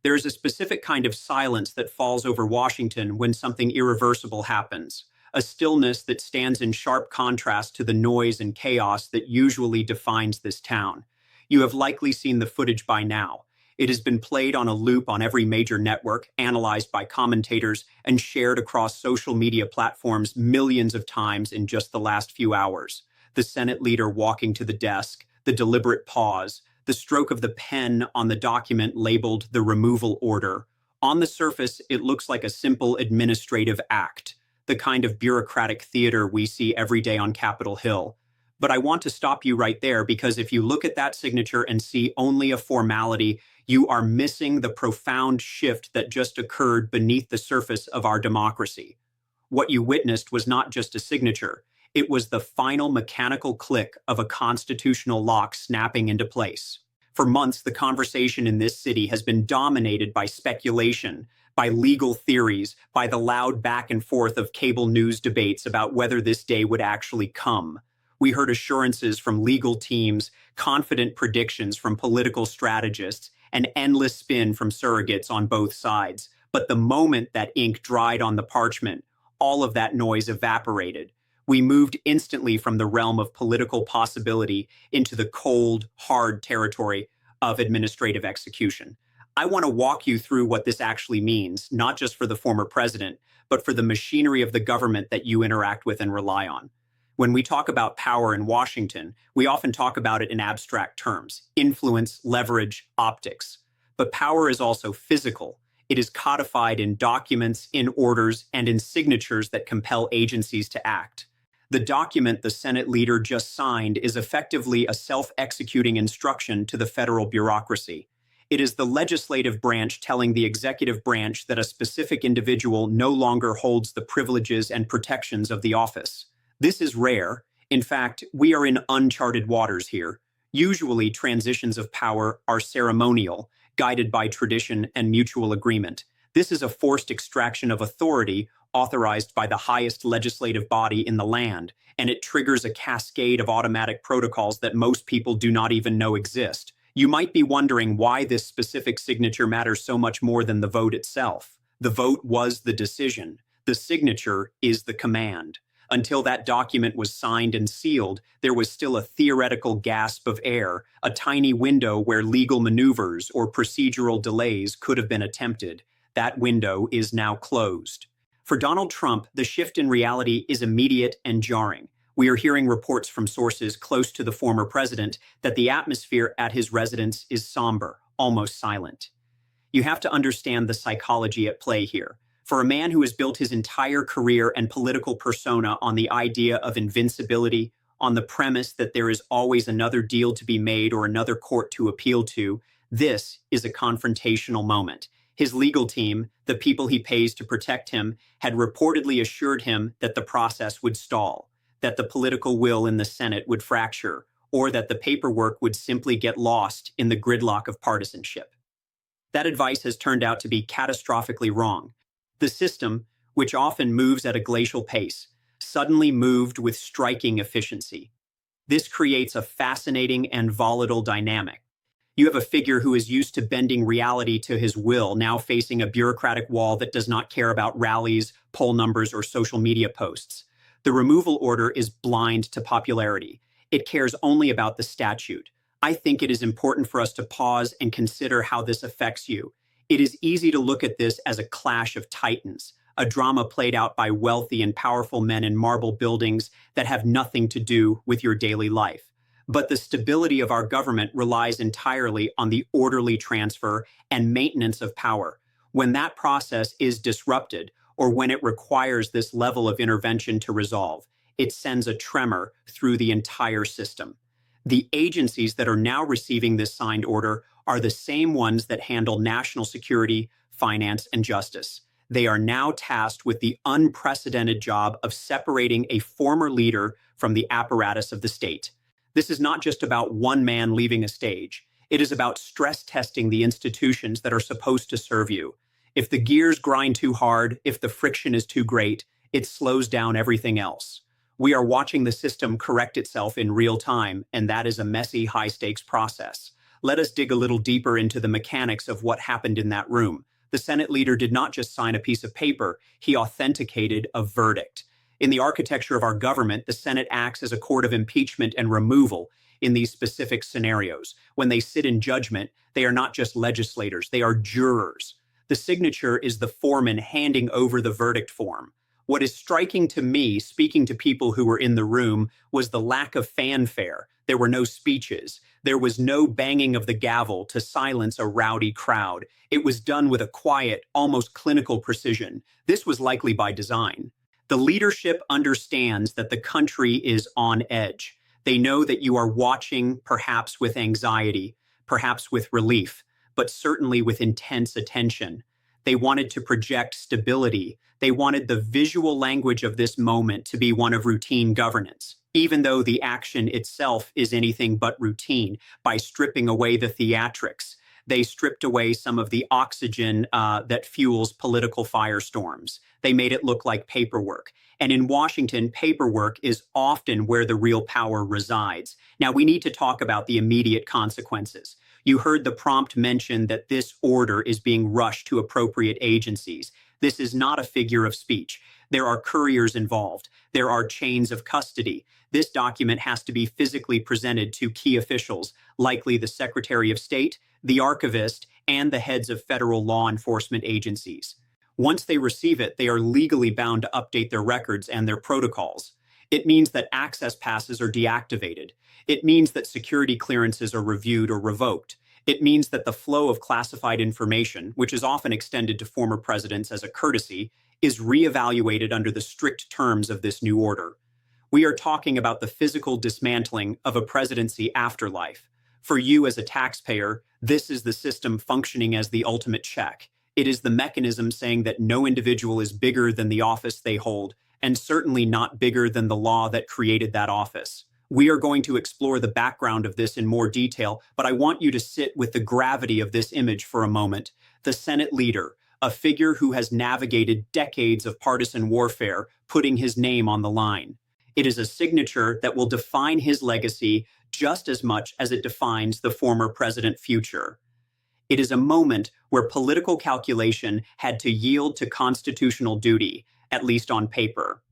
There is a specific kind of silence that falls over Washington when something irreversible happens, a stillness that stands in sharp contrast to the noise and chaos that usually defines this town. You have likely seen the footage by now. It has been played on a loop on every major network, analyzed by commentators, and shared across social media platforms millions of times in just the last few hours. The Senate leader walking to the desk, the deliberate pause, the stroke of the pen on the document labeled the removal order. On the surface, it looks like a simple administrative act, the kind of bureaucratic theater we see every day on Capitol Hill. But I want to stop you right there because if you look at that signature and see only a formality, you are missing the profound shift that just occurred beneath the surface of our democracy. What you witnessed was not just a signature. It was the final mechanical click of a constitutional lock snapping into place. For months, the conversation in this city has been dominated by speculation, by legal theories, by the loud back and forth of cable news debates about whether this day would actually come. We heard assurances from legal teams, confident predictions from political strategists, and endless spin from surrogates on both sides. But the moment that ink dried on the parchment, all of that noise evaporated. We moved instantly from the realm of political possibility into the cold, hard territory of administrative execution. I want to walk you through what this actually means, not just for the former president, but for the machinery of the government that you interact with and rely on. When we talk about power in Washington, we often talk about it in abstract terms: influence, leverage, optics. But power is also physical. It is codified in documents, in orders, and in signatures that compel agencies to act. The document the Senate leader just signed is effectively a self-executing instruction to the federal bureaucracy. It is the legislative branch telling the executive branch that a specific individual no longer holds the privileges and protections of the office. This is rare. In fact, we are in uncharted waters here. Usually, transitions of power are ceremonial, guided by tradition and mutual agreement. This is a forced extraction of authority authorized by the highest legislative body in the land, and it triggers a cascade of automatic protocols that most people do not even know exist. You might be wondering why this specific signature matters so much more than the vote itself. The vote was the decision. The signature is the command. Until that document was signed and sealed, there was still a theoretical gasp of air, a tiny window where legal maneuvers or procedural delays could have been attempted. That window is now closed. For Donald Trump, the shift in reality is immediate and jarring. We are hearing reports from sources close to the former president that the atmosphere at his residence is somber, almost silent. You have to understand the psychology at play here. For a man who has built his entire career and political persona on the idea of invincibility, on the premise that there is always another deal to be made or another court to appeal to, this is a confrontational moment. His legal team, the people he pays to protect him, had reportedly assured him that the process would stall, that the political will in the Senate would fracture, or that the paperwork would simply get lost in the gridlock of partisanship. That advice has turned out to be catastrophically wrong. The system, which often moves at a glacial pace, suddenly moved with striking efficiency. This creates a fascinating and volatile dynamic. You have a figure who is used to bending reality to his will, now facing a bureaucratic wall that does not care about rallies, poll numbers, or social media posts. The removal order is blind to popularity. It cares only about the statute. I think it is important for us to pause and consider how this affects you. It is easy to look at this as a clash of titans, a drama played out by wealthy and powerful men in marble buildings that have nothing to do with your daily life. But the stability of our government relies entirely on the orderly transfer and maintenance of power. When that process is disrupted, or when it requires this level of intervention to resolve, it sends a tremor through the entire system. The agencies that are now receiving this signed order are the same ones that handle national security, finance, and justice. They are now tasked with the unprecedented job of separating a former leader from the apparatus of the state. This is not just about one man leaving a stage. It is about stress testing the institutions that are supposed to serve you. If the gears grind too hard, if the friction is too great, it slows down everything else. We are watching the system correct itself in real time, and that is a messy, high-stakes process. Let us dig a little deeper into the mechanics of what happened in that room. The Senate leader did not just sign a piece of paper, he authenticated a verdict. In the architecture of our government, the Senate acts as a court of impeachment and removal in these specific scenarios. When they sit in judgment, they are not just legislators, they are jurors. The signature is the foreman handing over the verdict form. What is striking to me, speaking to people who were in the room, was the lack of fanfare. There were no speeches. There was no banging of the gavel to silence a rowdy crowd. It was done with a quiet, almost clinical precision. This was likely by design. The leadership understands that the country is on edge. They know that you are watching, perhaps with anxiety, perhaps with relief, but certainly with intense attention. They wanted to project stability. They wanted the visual language of this moment to be one of routine governance, even though the action itself is anything but routine. By stripping away the theatrics, they stripped away some of the oxygen that fuels political firestorms. They made it look like paperwork. And in Washington, paperwork is often where the real power resides. Now, we need to talk about the immediate consequences. You heard the prompt mention that this order is being rushed to appropriate agencies. This is not a figure of speech. There are couriers involved. There are chains of custody. This document has to be physically presented to key officials, likely the Secretary of State, the archivist, and the heads of federal law enforcement agencies. Once they receive it, they are legally bound to update their records and their protocols. It means that access passes are deactivated. It means that security clearances are reviewed or revoked. It means that the flow of classified information, which is often extended to former presidents as a courtesy, is reevaluated under the strict terms of this new order. We are talking about the physical dismantling of a presidency afterlife. For you as a taxpayer, this is the system functioning as the ultimate check. It is the mechanism saying that no individual is bigger than the office they hold, and certainly not bigger than the law that created that office. We are going to explore the background of this in more detail, but I want you to sit with the gravity of this image for a moment. The Senate leader, a figure who has navigated decades of partisan warfare, putting his name on the line. It is a signature that will define his legacy just as much as it defines the former president's future. It is a moment where political calculation had to yield to constitutional duty, at least on paper.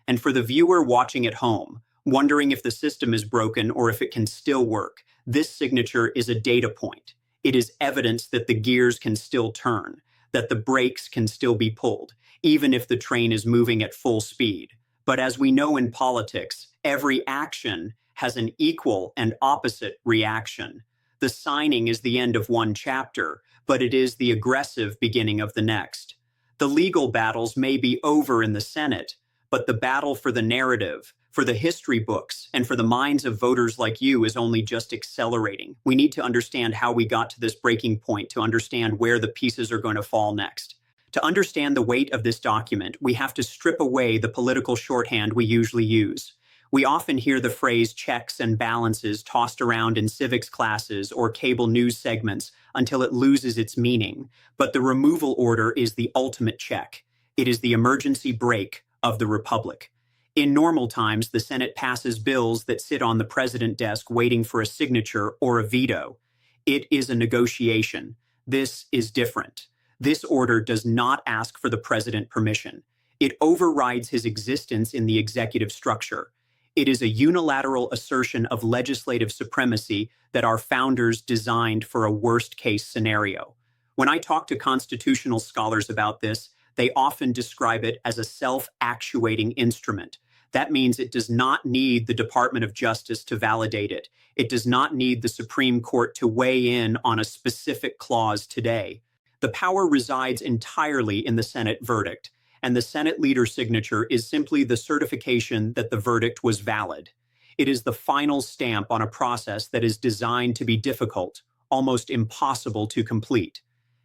And for the viewer watching at home, wondering if the system is broken or if it can still work, this signature is a data point. It is evidence that the gears can still turn, that the brakes can still be pulled, even if the train is moving at full speed. But as we know in politics, every action has an equal and opposite reaction. The signing is the end of one chapter, but it is the aggressive beginning of the next. The legal battles may be over in the Senate, but the battle for the narrative, for the history books, and for the minds of voters like you is only just accelerating. We need to understand how we got to this breaking point to understand where the pieces are going to fall next. To understand the weight of this document, we have to strip away the political shorthand we usually use. We often hear the phrase checks and balances tossed around in civics classes or cable news segments until it loses its meaning. But the removal order is the ultimate check. It is the emergency brake of the republic. In normal times, the Senate passes bills that sit on the president's desk waiting for a signature or a veto. It is a negotiation. This is different. This order does not ask for the president's permission. It overrides his existence in the executive structure. It is a unilateral assertion of legislative supremacy that our founders designed for a worst-case scenario. When I talk to constitutional scholars about this, they often describe it as a self-actuating instrument. That means it does not need the Department of Justice to validate it. It does not need the Supreme Court to weigh in on a specific clause today. The power resides entirely in the Senate verdict, and the Senate leader's signature is simply the certification that the verdict was valid. It is the final stamp on a process that is designed to be difficult, almost impossible to complete.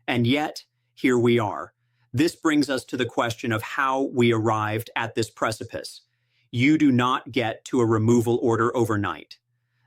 And yet, here we are. This brings us to the question of how we arrived at this precipice. You do not get to a removal order overnight.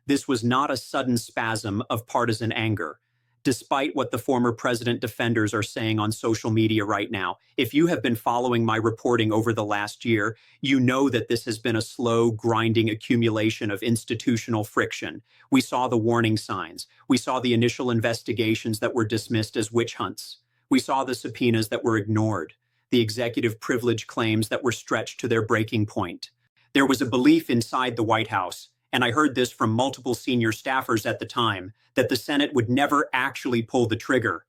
This was not a sudden spasm of partisan anger. despite what the former president defenders are saying on social media right now. If you have been following my reporting over the last year, you know that this has been a slow, grinding accumulation of institutional friction. We saw the warning signs. We saw the initial investigations that were dismissed as witch hunts. We saw the subpoenas that were ignored, the executive privilege claims that were stretched to their breaking point. There was a belief inside the White House, and I heard this from multiple senior staffers at the time, that the Senate would never actually pull the trigger.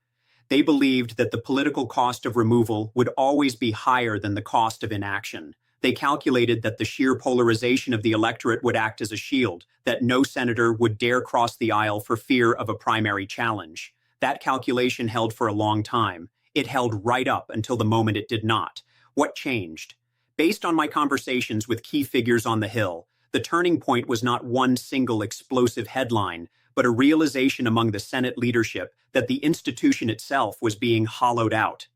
They believed that the political cost of removal would always be higher than the cost of inaction. They calculated that the sheer polarization of the electorate would act as a shield, that no senator would dare cross the aisle for fear of a primary challenge. That calculation held for a long time. It held right up until the moment it did not. What changed? Based on my conversations with key figures on the Hill, the turning point was not one single explosive headline, but a realization among the Senate leadership that the institution itself was being hollowed out.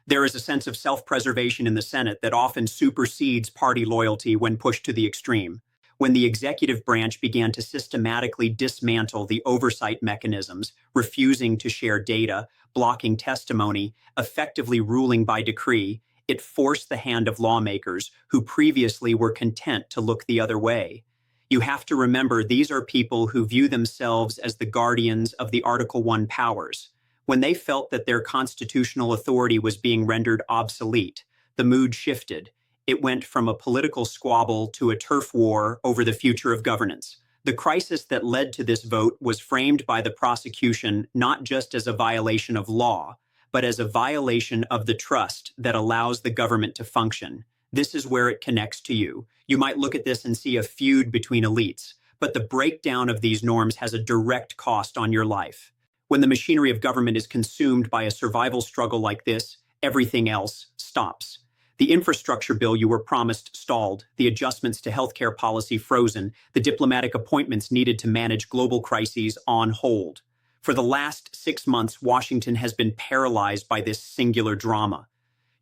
There is a sense of self-preservation in the Senate that often supersedes party loyalty when pushed to the extreme. When the executive branch began to systematically dismantle the oversight mechanisms, refusing to share data, blocking testimony, effectively ruling by decree, it forced the hand of lawmakers who previously were content to look the other way. You have to remember these are people who view themselves as the guardians of the Article 1 powers. When they felt that their constitutional authority was being rendered obsolete, the mood shifted. It went from a political squabble to a turf war over the future of governance. The crisis that led to this vote was framed by the prosecution not just as a violation of law, but as a violation of the trust that allows the government to function. This is where it connects to you. You might look at this and see a feud between elites, but the breakdown of these norms has a direct cost on your life. When the machinery of government is consumed by a survival struggle like this, everything else stops. The infrastructure bill you were promised stalled, the adjustments to healthcare policy frozen, the diplomatic appointments needed to manage global crises on hold. For the last 6 months, Washington has been paralyzed by this singular drama.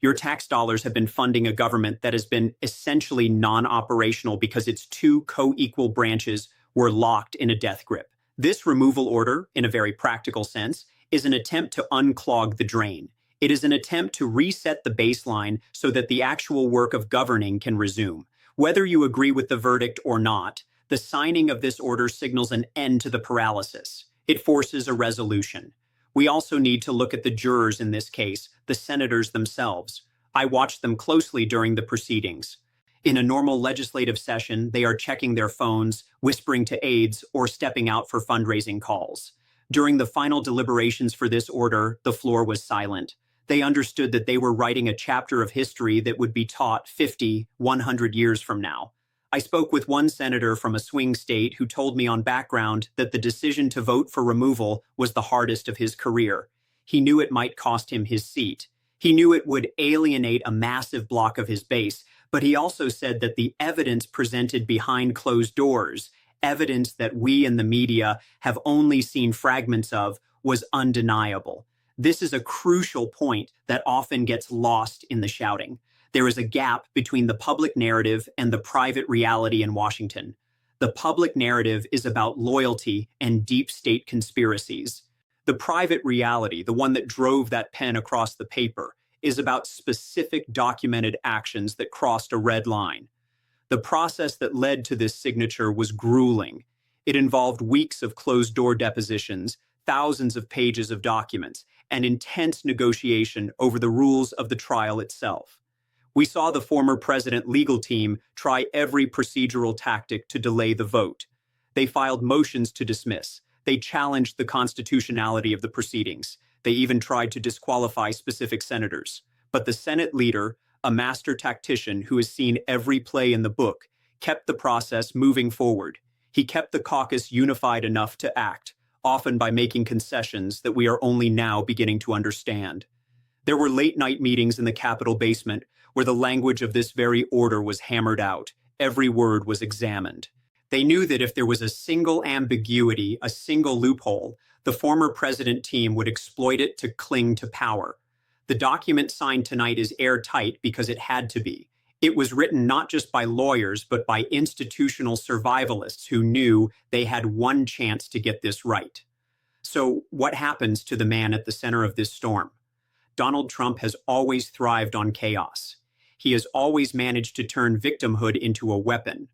Your tax dollars have been funding a government that has been essentially non-operational because its two co-equal branches were locked in a death grip. This removal order, in a very practical sense, is an attempt to unclog the drain. It is an attempt to reset the baseline so that the actual work of governing can resume. Whether you agree with the verdict or not, the signing of this order signals an end to the paralysis. It forces a resolution. We also need to look at the jurors in this case, the senators themselves. I watched them closely during the proceedings. In a normal legislative session, they are checking their phones, whispering to aides, or stepping out for fundraising calls. During the final deliberations for this order, the floor was silent. They understood that they were writing a chapter of history that would be taught 50, 100 years from now. I spoke with one senator from a swing state who told me on background that the decision to vote for removal was the hardest of his career. He knew it might cost him his seat. He knew it would alienate a massive block of his base, but he also said that the evidence presented behind closed doors, evidence that we in the media have only seen fragments of, was undeniable. This is a crucial point that often gets lost in the shouting. There is a gap between the public narrative and the private reality in Washington. The public narrative is about loyalty and deep state conspiracies. The private reality, the one that drove that pen across the paper, is about specific documented actions that crossed a red line. The process that led to this signature was grueling. It involved weeks of closed-door depositions, thousands of pages of documents, and intense negotiation over the rules of the trial itself. We saw the former president legal team try every procedural tactic to delay the vote. They filed motions to dismiss. They challenged the constitutionality of the proceedings. They even tried to disqualify specific senators. But the Senate leader, a master tactician who has seen every play in the book, kept the process moving forward. He kept the caucus unified enough to act, often by making concessions that we are only now beginning to understand. There were late-night meetings in the Capitol basement where the language of this very order was hammered out. Every word was examined. They knew that if there was a single ambiguity, a single loophole, the former president team would exploit it to cling to power. The document signed tonight is airtight because it had to be. It was written not just by lawyers, but by institutional survivalists who knew they had one chance to get this right. So, what happens to the man at the center of this storm? Donald Trump has always thrived on chaos. He has always managed to turn victimhood into a weapon.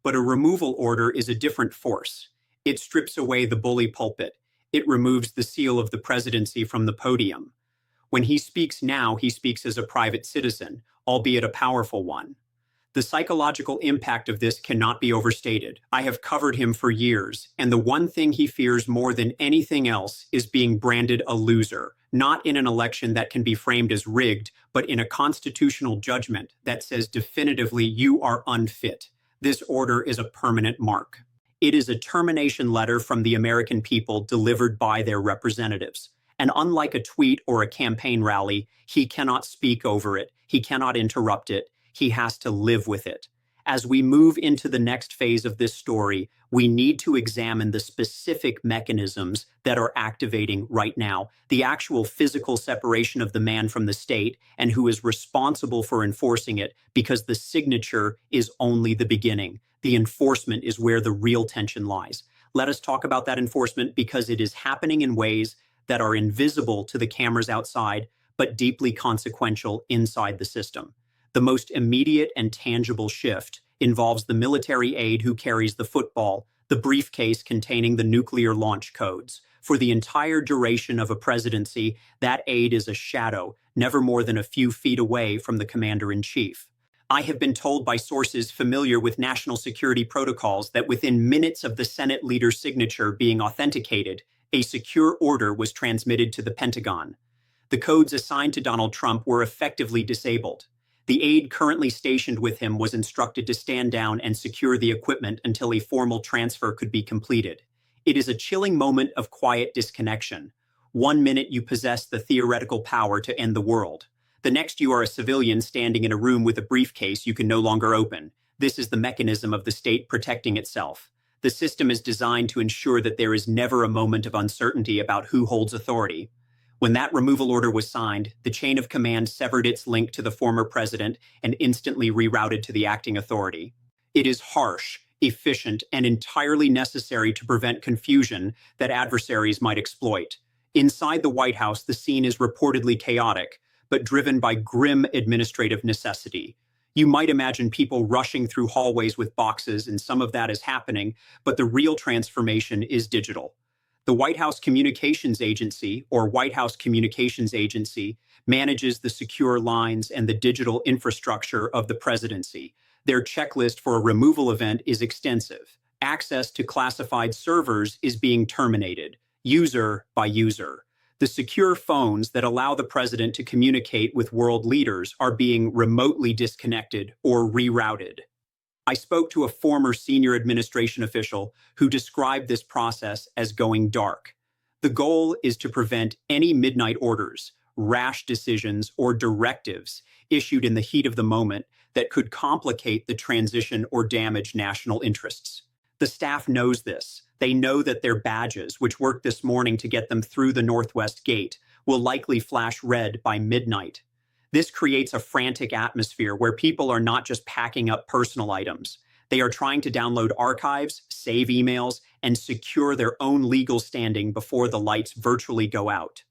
But a removal order is a different force. It strips away the bully pulpit. It removes the seal of the presidency from the podium. When he speaks now, he speaks as a private citizen, albeit a powerful one. The psychological impact of this cannot be overstated. I have covered him for years, and the one thing he fears more than anything else is being branded a loser, not in an election that can be framed as rigged, but in a constitutional judgment that says definitively you are unfit. This order is a permanent mark. It is a termination letter from the American people delivered by their representatives. And unlike a tweet or a campaign rally, he cannot speak over it. He cannot interrupt it. He has to live with it. As we move into the next phase of this story, we need to examine the specific mechanisms that are activating right now, the actual physical separation of the man from the state and who is responsible for enforcing it, because the signature is only the beginning. The enforcement is where the real tension lies. Let us talk about that enforcement because it is happening in ways that are invisible to the cameras outside, but deeply consequential inside the system. The most immediate and tangible shift involves the military aide who carries the football, the briefcase containing the nuclear launch codes. For the entire duration of a presidency, that aide is a shadow, never more than a few feet away from the commander-in-chief. I have been told by sources familiar with national security protocols that within minutes of the Senate leader's signature being authenticated, a secure order was transmitted to the Pentagon. The codes assigned to Donald Trump were effectively disabled. The aide currently stationed with him was instructed to stand down and secure the equipment until a formal transfer could be completed. It is a chilling moment of quiet disconnection. 1 minute you possess the theoretical power to end the world. The next you are a civilian standing in a room with a briefcase you can no longer open. This is the mechanism of the state protecting itself. The system is designed to ensure that there is never a moment of uncertainty about who holds authority. When that removal order was signed, the chain of command severed its link to the former president and instantly rerouted to the acting authority. It is harsh, efficient, and entirely necessary to prevent confusion that adversaries might exploit. Inside the White House, the scene is reportedly chaotic, but driven by grim administrative necessity. You might imagine people rushing through hallways with boxes, and some of that is happening, but the real transformation is digital. The White House Communications Agency, or White House Communications Agency, manages the secure lines and the digital infrastructure of the presidency. Their checklist for a removal event is extensive. Access to classified servers is being terminated, user by user. The secure phones that allow the president to communicate with world leaders are being remotely disconnected or rerouted. I spoke to a former senior administration official who described this process as going dark. The goal is to prevent any midnight orders, rash decisions, or directives issued in the heat of the moment that could complicate the transition or damage national interests. The staff knows this. They know that their badges, which worked this morning to get them through the Northwest Gate, will likely flash red by midnight. This creates a frantic atmosphere where people are not just packing up personal items. They are trying to download archives, save emails, and secure their own legal standing before the lights virtually go out.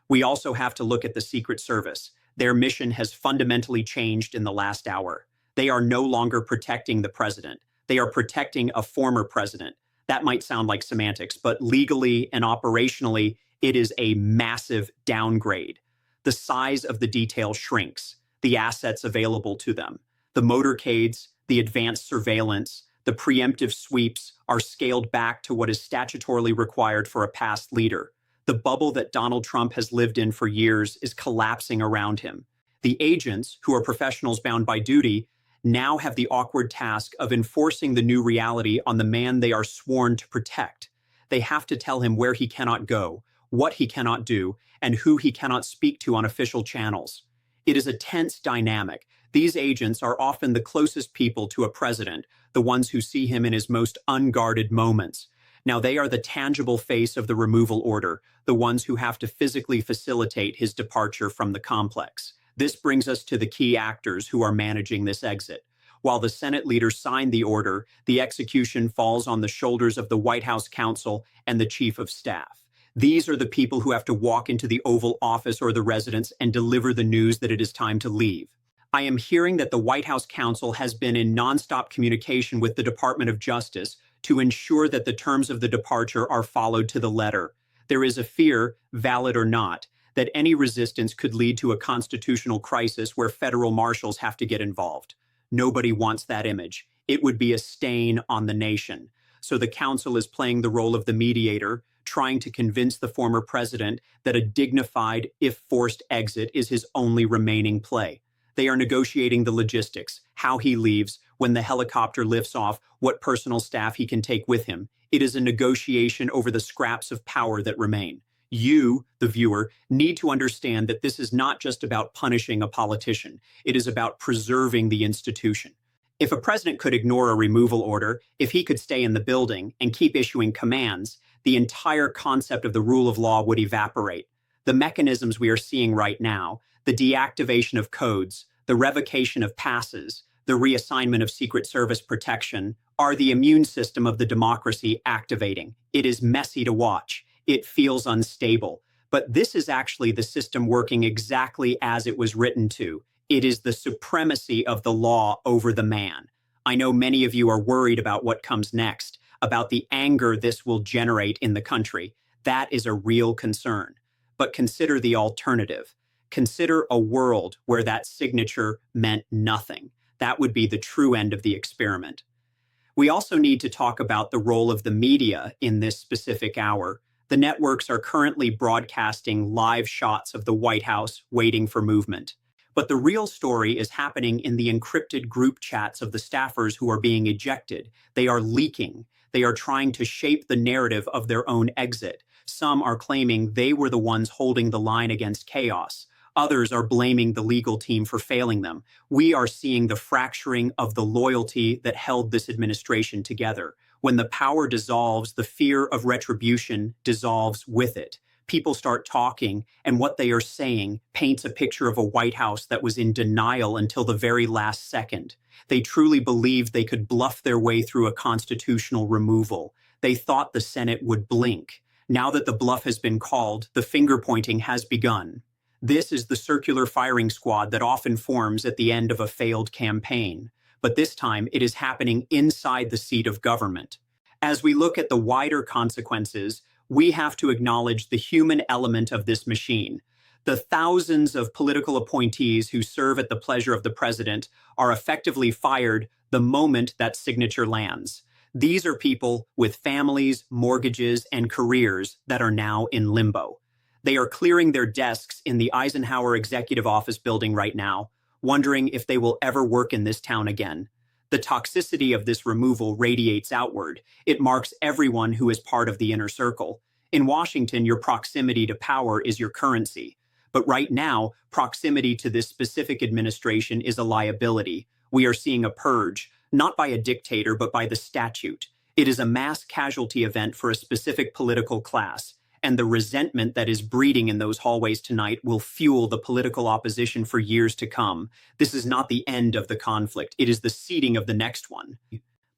We also have to look at the Secret Service. Their mission has fundamentally changed in the last hour. They are no longer protecting the president. They are protecting a former president. That might sound like semantics, but legally and operationally, it is a massive downgrade. The size of the detail shrinks, the assets available to them. The motorcades, the advanced surveillance, the preemptive sweeps are scaled back to what is statutorily required for a past leader. The bubble that Donald Trump has lived in for years is collapsing around him. The agents, who are professionals bound by duty, now have the awkward task of enforcing the new reality on the man they are sworn to protect. They have to tell him where he cannot go, what he cannot do, and who he cannot speak to on official channels. It is a tense dynamic. These agents are often the closest people to a president, the ones who see him in his most unguarded moments. Now they are the tangible face of the removal order, the ones who have to physically facilitate his departure from the complex. This brings us to the key actors who are managing this exit. While the Senate leader signed the order, the execution falls on the shoulders of the White House counsel and the chief of staff. These are the people who have to walk into the Oval Office or the residence and deliver the news that it is time to leave. I am hearing that the White House counsel has been in nonstop communication with the Department of Justice to ensure that the terms of the departure are followed to the letter. There is a fear, valid or not, that any resistance could lead to a constitutional crisis where federal marshals have to get involved. Nobody wants that image. It would be a stain on the nation. So the council is playing the role of the mediator, trying to convince the former president that a dignified, if forced, exit is his only remaining play. They are negotiating the logistics, how he leaves, when the helicopter lifts off, what personal staff he can take with him. It is a negotiation over the scraps of power that remain. You, the viewer, need to understand that this is not just about punishing a politician. It is about preserving the institution. If a president could ignore a removal order, if he could stay in the building and keep issuing commands, the entire concept of the rule of law would evaporate. The mechanisms we are seeing right now, the deactivation of codes, the revocation of passes, the reassignment of Secret Service protection, are the immune system of the democracy activating. It is messy to watch. It feels unstable. But this is actually the system working exactly as it was written to. It is the supremacy of the law over the man. I know many of you are worried about what comes next, about the anger this will generate in the country. That is a real concern. But consider the alternative. Consider a world where that signature meant nothing. That would be the true end of the experiment. We also need to talk about the role of the media in this specific hour. The networks are currently broadcasting live shots of the White House waiting for movement. But the real story is happening in the encrypted group chats of the staffers who are being ejected. They are leaking. They are trying to shape the narrative of their own exit. Some are claiming they were the ones holding the line against chaos. Others are blaming the legal team for failing them. We are seeing the fracturing of the loyalty that held this administration together. When the power dissolves, the fear of retribution dissolves with it. People start talking, and what they are saying paints a picture of a White House that was in denial until the very last second. They truly believed they could bluff their way through a constitutional removal. They thought the Senate would blink. Now that the bluff has been called, the finger-pointing has begun. This is the circular firing squad that often forms at the end of a failed campaign. But this time, it is happening inside the seat of government. As we look at the wider consequences, we have to acknowledge the human element of this machine. The thousands of political appointees who serve at the pleasure of the president are effectively fired the moment that signature lands. These are people with families, mortgages, and careers that are now in limbo. They are clearing their desks in the Eisenhower Executive Office building right now, wondering if they will ever work in this town again. The toxicity of this removal radiates outward. It marks everyone who is part of the inner circle. In Washington, your proximity to power is your currency. But right now, proximity to this specific administration is a liability. We are seeing a purge, not by a dictator, but by the statute. It is a mass casualty event for a specific political class. And the resentment that is breeding in those hallways tonight will fuel the political opposition for years to come. This is not the end of the conflict. It is the seeding of the next one.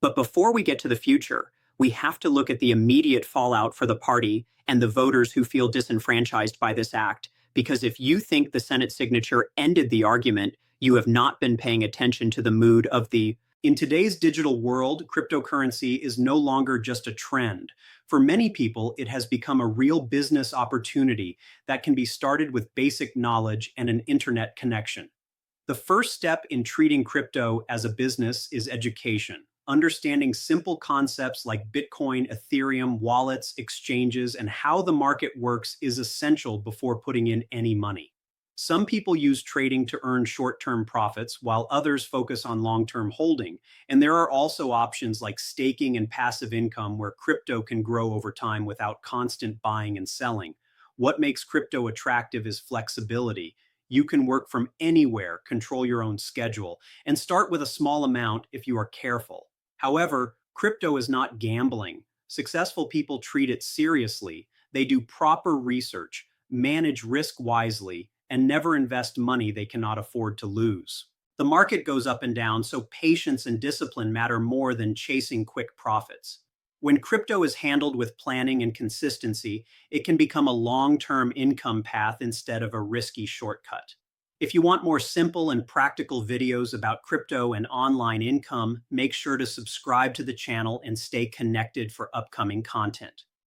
But before we get to the future, we have to look at the immediate fallout for the party and the voters who feel disenfranchised by this act. Because if you think the Senate signature ended the argument, you have not been paying attention to the mood of the... In today's digital world, cryptocurrency is no longer just a trend. For many people, it has become a real business opportunity that can be started with basic knowledge and an internet connection. The first step in treating crypto as a business is education. Understanding simple concepts like Bitcoin, Ethereum, wallets, exchanges, and how the market works is essential before putting in any money. Some people use trading to earn short-term profits, while others focus on long-term holding. And there are also options like staking and passive income where crypto can grow over time without constant buying and selling. What makes crypto attractive is flexibility. You can work from anywhere, control your own schedule, and start with a small amount if you are careful. However, crypto is not gambling. Successful people treat it seriously. They do proper research, manage risk wisely, and never invest money they cannot afford to lose. The market goes up and down, so patience and discipline matter more than chasing quick profits. When crypto is handled with planning and consistency, it can become a long-term income path instead of a risky shortcut. If you want more simple and practical videos about crypto and online income, make sure to subscribe to the channel and stay connected for upcoming content.